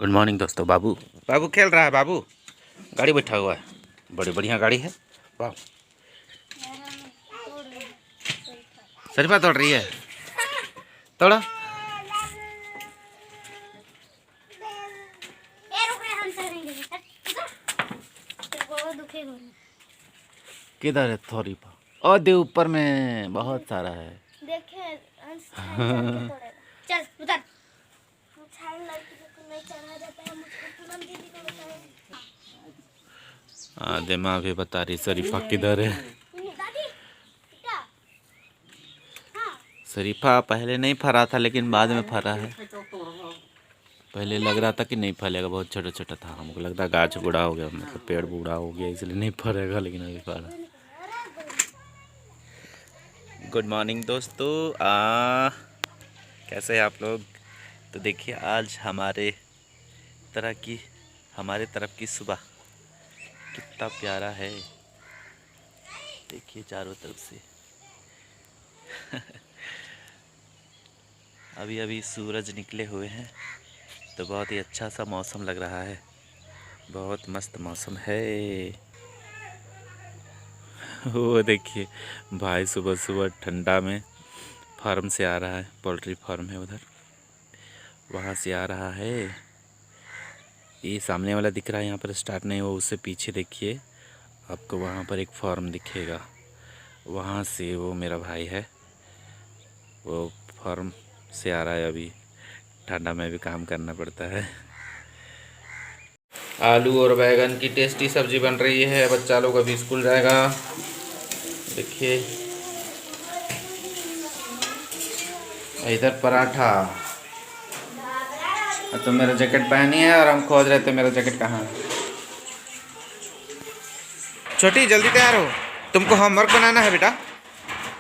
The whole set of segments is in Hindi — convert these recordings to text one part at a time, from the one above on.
गुड मॉर्निंग दोस्तों। बाबू बाबू खेल रहा है। बाबू गाड़ी बैठा हुआ है, बड़ी बढ़िया गाड़ी है। वाह, शरीफा तोड़ रही है। तोड़ा। किधर है शरीफा? और दे ऊपर में बहुत सारा है। देखे चल उधर दे माँ भी बता रही शरीफा किधर है। शरीफा पहले नहीं फरा था, लेकिन बाद में फरा है। पहले लग रहा था कि नहीं फलेगा, बहुत छोटा छोटा था। हमको लगता गाछ बूढ़ा हो गया, मतलब पेड़ बूढ़ा हो गया, इसलिए नहीं फरेगा, लेकिन अभी फरा। गुड मॉर्निंग दोस्तों। कैसे हैं आप लोग? तो देखिए, आज हमारे तरफ की सुबह कितना प्यारा है। देखिए चारों तरफ से अभी अभी सूरज निकले हुए हैं, तो बहुत ही अच्छा सा मौसम लग रहा है। बहुत मस्त मौसम है। वो देखिए भाई सुबह सुबह ठंडा में फार्म से आ रहा है। पोल्ट्री फार्म है उधर, वहाँ से आ रहा है। ये सामने वाला दिख रहा है, यहाँ पर स्टार्ट नहीं, वो उससे पीछे देखिए आपको, वहाँ पर एक फार्म दिखेगा। वहाँ से वो मेरा भाई है, वो फार्म से आ रहा है। अभी ठंडा में भी काम करना पड़ता है। आलू और बैगन की टेस्टी सब्जी बन रही है। बच्चा लोग अभी स्कूल जाएगा। देखिए इधर पराठा। तो मेरा जैकेट पहनी है और हम खोज रहे थे मेरा जैकेट कहाँ है। छोटी जल्दी तैयार हो, तुमको होमवर्क बनाना है बेटा,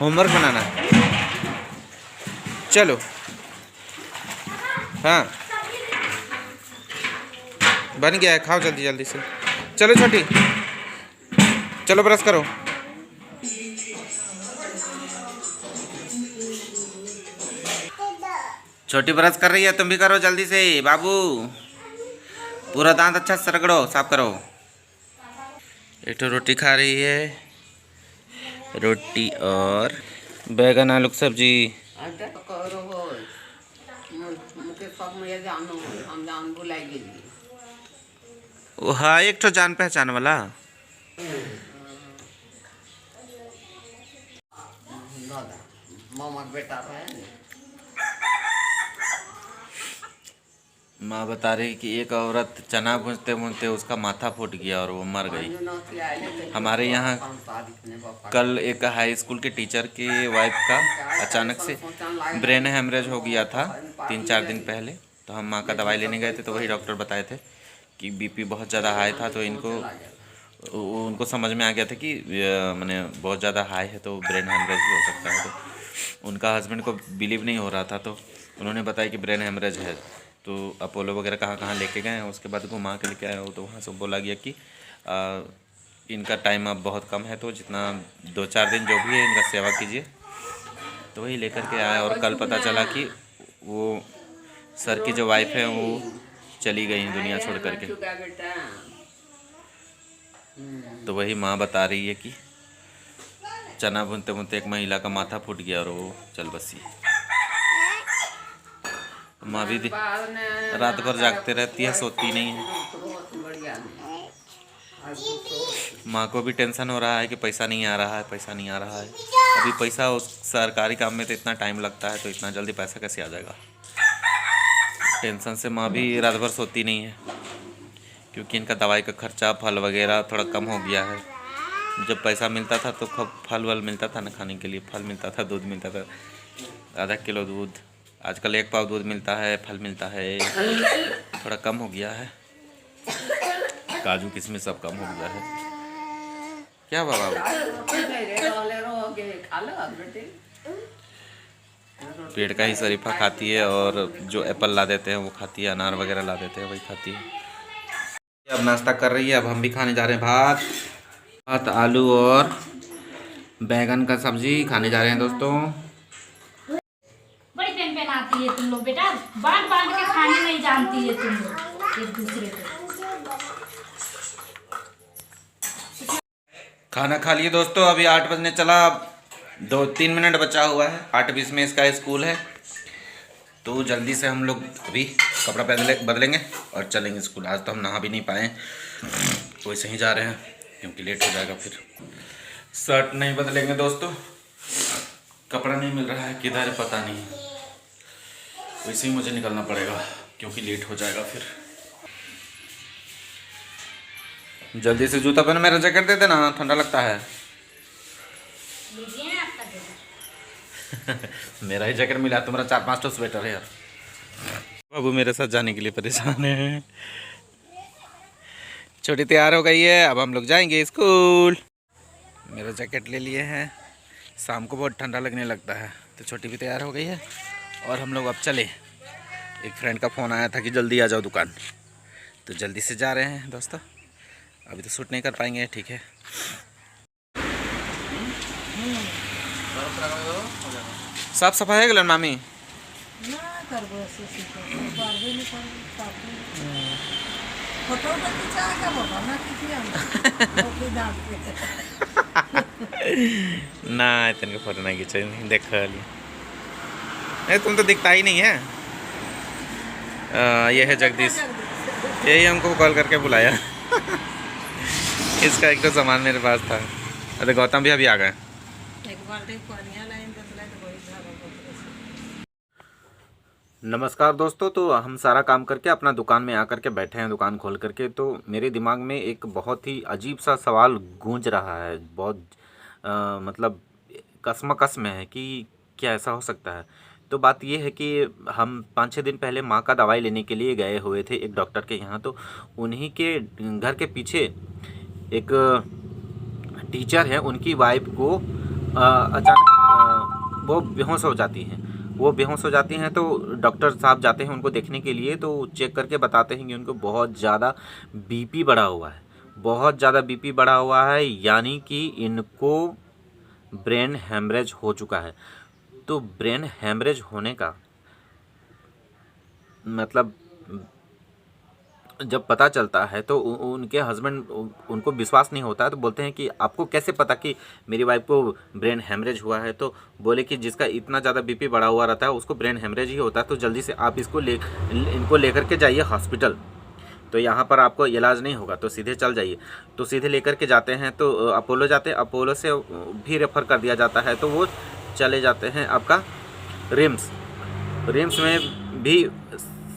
होमवर्क बनाना है। चलो। हाँ बन गया है, खाओ जल्दी जल्दी से। चलो छोटी, चलो ब्रश करो। छोटी ब्रश कर रही है, तुम भी करो जल्दी से। बाबू पूरा दांत अच्छा से रगड़ो, साफ करो। एक तो रोटी खा रही है, रोटी और बैगन आलू की सब्जी। हाँ, एक तो जान पहचान वाला। माँ बता रही कि एक औरत चना भूनते भूनते उसका माथा फूट गया और वो मर गई। हमारे यहाँ कल एक हाई स्कूल के टीचर की वाइफ का अचानक से ब्रेन हेमरेज हो गया था 3-4 दिन पहले। तो हम माँ का दवाई लेने गए थे, तो वही डॉक्टर बताए थे कि बीपी बहुत ज़्यादा हाई था। तो उनको समझ में आ गया था कि मैंने बहुत ज़्यादा हाई है, तो ब्रेन हेमरेज भी हो सकता है। तो उनका हस्बैंड को बिलीव नहीं हो रहा था, तो उन्होंने बताया कि ब्रेन हेमरेज है। तो अपोलो वगैरह कहाँ कहाँ लेके गए। उसके बाद घुमा के लेके आए हो, तो वहाँ से बोला गया कि इनका टाइम अब बहुत कम है, तो जितना 2-4 दिन जो भी है इनका सेवा कीजिए। तो वही लेकर के आए, और कल पता चला कि वो सर की जो वाइफ है वो चली गई दुनिया छोड़ करके। तो वही माँ बता रही है कि चना भूनते भूनते एक महिला का माथा फूट गया और वो चल बसी। माँ भी रात भर जागते रहती है, सोती नहीं है। माँ को भी टेंशन हो रहा है कि पैसा नहीं आ रहा है, पैसा नहीं आ रहा है। अभी पैसा उस सरकारी काम में तो इतना टाइम लगता है, तो इतना जल्दी पैसा कैसे आ जाएगा। टेंशन से माँ भी रात भर सोती नहीं है, क्योंकि इनका दवाई का खर्चा, फल वगैरह थोड़ा कम हो गया है। जब पैसा मिलता था तो फल वल मिलता था ना खाने के लिए, फल मिलता था, दूध मिलता था, आधा किलो दूध। आजकल 1 पाव दूध मिलता है, फल मिलता है, थोड़ा कम हो गया है। काजू किशमिश सब कम हो गया है। क्या बाबा पेड़ का ही शरीफा खाती है, और जो एप्पल ला देते हैं वो खाती है, अनार वगैरह ला देते हैं वही खाती है। अब नाश्ता कर रही है, अब हम भी खाने जा रहे हैं भात, आलू और बैगन का सब्जी खाने जा रहे हैं दोस्तों। बड़ी पेन पेन आती है तुम लोग बेटा, बांट बांट के खाने नहीं जानती है तुम लोग। एक दूसरे को। खाना खा लिए दोस्तों, अभी 8 बजने चला, 2-3 मिनट बचा हुआ है, 8:20 में इसका स्कूल है। तो जल्दी से हम लोग अभी कपड़ा बदलेंगे और चलेंगे स्कूल। आज तो हम नहा भी नहीं पाए, वैसे ही जा रहे हैं क्योंकि लेट हो जाएगा फिर। शर्ट नहीं बदलेंगे दोस्तों, कपड़ा नहीं मिल रहा है, किधर है पता नहीं, वैसे ही मुझे निकलना पड़ेगा क्योंकि लेट हो जाएगा फिर। जल्दी से जूता पहनो, मेरा जैकेट दे देना, ठंडा लगता है। मेरा ही जैकेट मिला, तुम्हारा 4-5 तो स्वेटर है यार। बाबू मेरे साथ जाने के लिए परेशान है। छोटी तैयार हो गई है, अब हम लोग जाएंगे स्कूल। मेरा जैकेट ले लिए हैं, शाम को बहुत ठंडा लगने लगता है, तो छोटी भी तैयार हो गई है और हम लोग अब चले। एक फ्रेंड का फ़ोन आया था कि जल्दी आ जाओ दुकान, तो जल्दी से जा रहे हैं दोस्तों। अभी तो शूट नहीं कर पाएंगे, ठीक है। साफ सफाई है गलन मामी ना इतने फोटो नहीं खींचे, देख लिया। तुम तो दिखता ही नहीं है। ये है जगदीश, यही हमको कॉल करके बुलाया। इसका एक तो सामान मेरे पास था। अरे गौतम भी अभी आ गए। नमस्कार दोस्तों, तो हम सारा काम करके अपना दुकान में आकर के बैठे हैं, दुकान खोल करके। तो मेरे दिमाग में एक बहुत ही अजीब सा सवाल गूंज रहा है, बहुत मतलब कसमकस में है कि क्या ऐसा हो सकता है। तो बात ये है कि हम 5-6 दिन पहले माँ का दवाई लेने के लिए गए हुए थे एक डॉक्टर के यहाँ। तो उन्हीं के घर के पीछे एक टीचर है, उनकी वाइफ को अचानक वो बेहोश हो जाती हैं। वो बेहोश हो जाती हैं तो डॉक्टर साहब जाते हैं उनको देखने के लिए। तो चेक करके बताते हैं कि उनको बहुत ज़्यादा बीपी बढ़ा हुआ है, बहुत ज़्यादा बीपी बढ़ा हुआ है, यानी कि इनको ब्रेन हेमरेज हो चुका है। तो ब्रेन हेमरेज होने का मतलब जब पता चलता है तो उनके हस्बैंड, उनको विश्वास नहीं होता है। तो बोलते हैं कि आपको कैसे पता कि मेरी वाइफ को ब्रेन हेमरेज हुआ है। तो बोले कि जिसका इतना ज़्यादा बीपी बढ़ा हुआ रहता है उसको ब्रेन हेमरेज ही होता है। तो जल्दी से आप इनको लेकर के जाइए हॉस्पिटल, तो यहाँ पर आपको इलाज नहीं होगा, तो सीधे चल जाइए। तो सीधे लेकर के जाते हैं तो अपोलो जाते हैं, अपोलो से भी रेफ़र कर दिया जाता है। तो वो चले जाते हैं आपका रिम्स में भी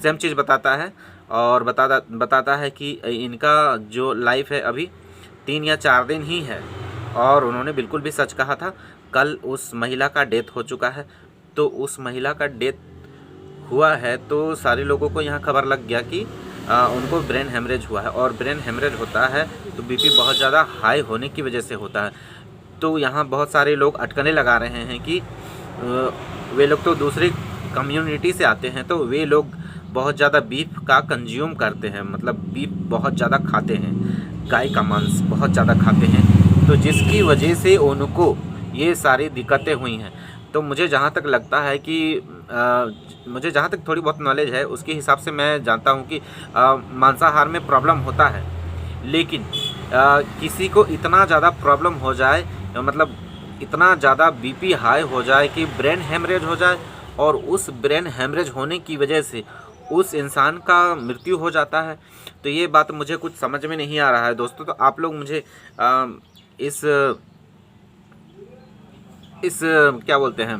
सेम चीज़ बताता है और बताता है कि इनका जो लाइफ है अभी 3 या 4 दिन ही है। और उन्होंने बिल्कुल भी सच कहा था। कल उस महिला का डेथ हो चुका है। तो उस महिला का डेथ हुआ है तो सारे लोगों को यहाँ खबर लग गया कि उनको ब्रेन हेमरेज हुआ है। और ब्रेन हेमरेज होता है तो बीपी बहुत ज़्यादा हाई होने की वजह से होता है। तो यहाँ बहुत सारे लोग अटकलें लगा रहे हैं कि वे लोग तो दूसरी कम्युनिटी से आते हैं, तो वे लोग बहुत ज़्यादा बीफ का कंज्यूम करते हैं, मतलब बीफ बहुत ज़्यादा खाते हैं, गाय का मांस बहुत ज़्यादा खाते हैं, तो जिसकी वजह से उनको ये सारी दिक्कतें हुई हैं। तो मुझे जहाँ तक लगता है कि मुझे जहाँ तक थोड़ी बहुत नॉलेज है उसके हिसाब से मैं जानता हूँ कि मांसाहार में प्रॉब्लम होता है, लेकिन किसी को इतना ज़्यादा प्रॉब्लम हो जाए, मतलब इतना ज़्यादा बीपी हाई हो जाए कि ब्रेन हेमरेज हो जाए, और उस ब्रेन हेमरेज होने की वजह से उस इंसान का मृत्यु हो जाता है, तो ये बात मुझे कुछ समझ में नहीं आ रहा है दोस्तों। तो आप लोग मुझे इस क्या बोलते हैं,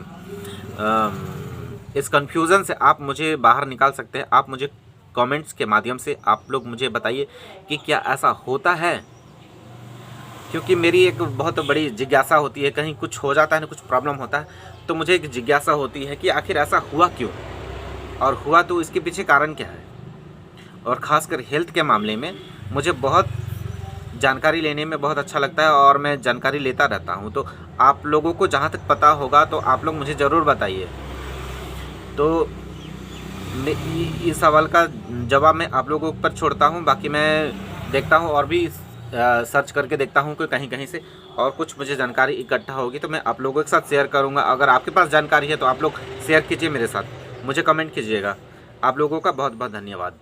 इस कन्फ्यूज़न से आप मुझे बाहर निकाल सकते हैं। आप मुझे कमेंट्स के माध्यम से आप लोग मुझे बताइए कि क्या ऐसा होता है, क्योंकि मेरी एक बहुत बड़ी जिज्ञासा होती है। कहीं कुछ हो जाता है ना, कुछ प्रॉब्लम होता है, तो मुझे एक जिज्ञासा होती है कि आखिर ऐसा हुआ क्यों, और हुआ तो इसके पीछे कारण क्या है। और ख़ासकर हेल्थ के मामले में मुझे बहुत जानकारी लेने में बहुत अच्छा लगता है और मैं जानकारी लेता रहता हूँ। तो आप लोगों को जहाँ तक पता होगा तो आप लोग मुझे ज़रूर बताइए। तो इस सवाल का जवाब मैं आप लोगों पर छोड़ता हूँ। बाकी मैं देखता हूँ और भी सर्च करके देखता हूँ कि कहीं कहीं से और कुछ मुझे जानकारी इकट्ठा होगी तो मैं आप लोगों के साथ शेयर करूँगा। अगर आपके पास जानकारी है तो आप लोग शेयर कीजिए मेरे साथ, मुझे कमेंट कीजिएगा। आप लोगों का बहुत बहुत धन्यवाद।